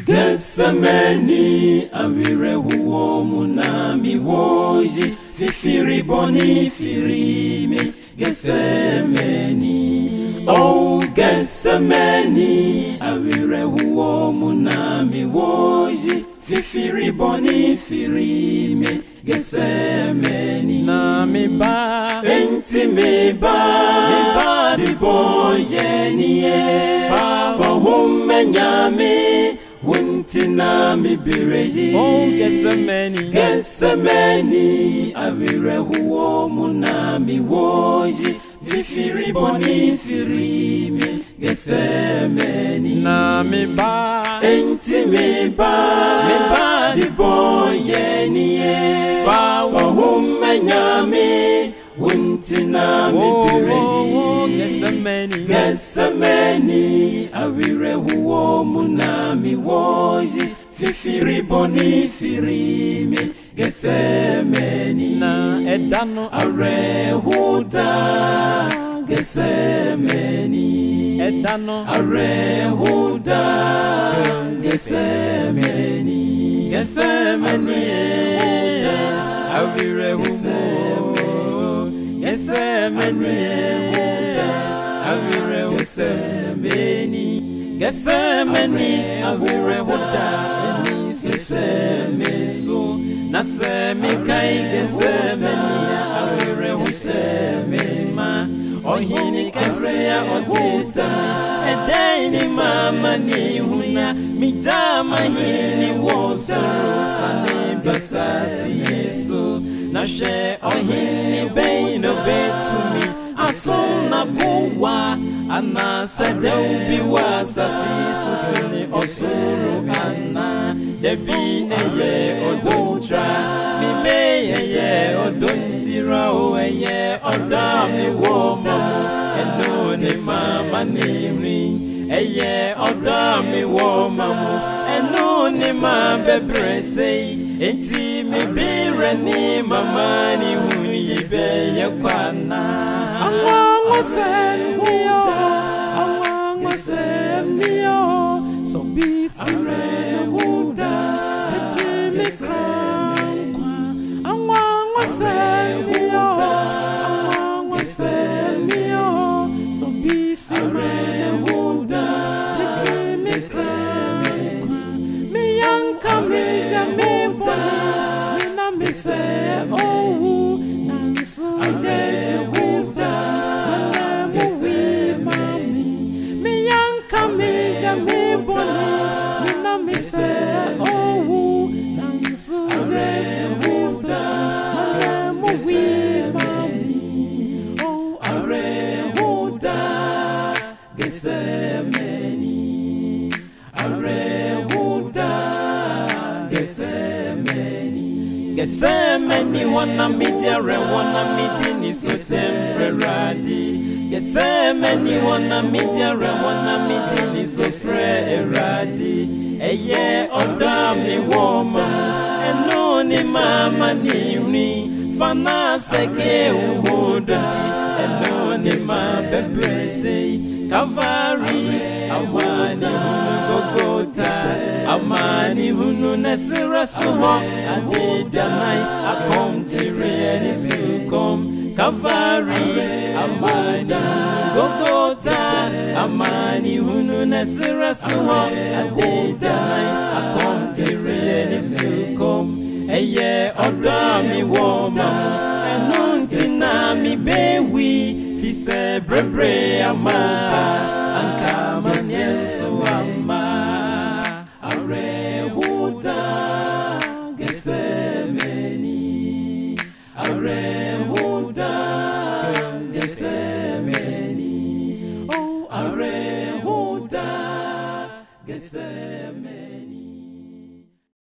Gethsemane awire huo munami woji fifiri boni firime Gethsemane oh Gethsemane awire huo munami woji fifiri boni firime Gethsemane na mi ba enti mi ba di boye niye fa humme nyame wuntina mi bireji oh Gethsemane awire huo munami woji fifiri boni firime Gethsemane na mi ba enti mi ba di boye niye fa humme nyame wuntina mi bireji Gethsemane awire huo munami woji fifiri boni firime Gethsemane na edano arehuda Gethsemane edano arehuda Gethsemane awire huo Gethsemane awire awire huda eni so na semi kai Gethsemane awire ma ohini kasia otisami edeni mama ni huna mitama hini wosoro sane basasi Yesu na she ohini beino betumi asona kuwa anasadaubi wasasi susini osuru ana debi eye odontra mime eye odontira oeye odami womamu eno ni mama niri eye odami womamu eno ni ma bebrese enti mi bire ni mama ni huni yibeye kwana Awangwa semnio so busy rena wuda the Jimmy Krankwa Awangwa semnio so busy rena wuda the Jimmy Krankwa me yanka meja me bona me na me se oh nansu Jesu Gethsemane wana midiare wana midini so semfreradi Gethsemane wana midiare wana midini so freradi eye odami woma eno ni mama niri fana seke uhodati eno ni ma bebrese Calvary amani hunu Golgotha amani hunu nesira suho adidanai akomtiri eni sukom Calvary amani hunu Golgotha amani hunu nesira suho adidanai akomtiri eni sukom eye odami womamu enuntina mi bewi fise brebre amaka anka manyensu ama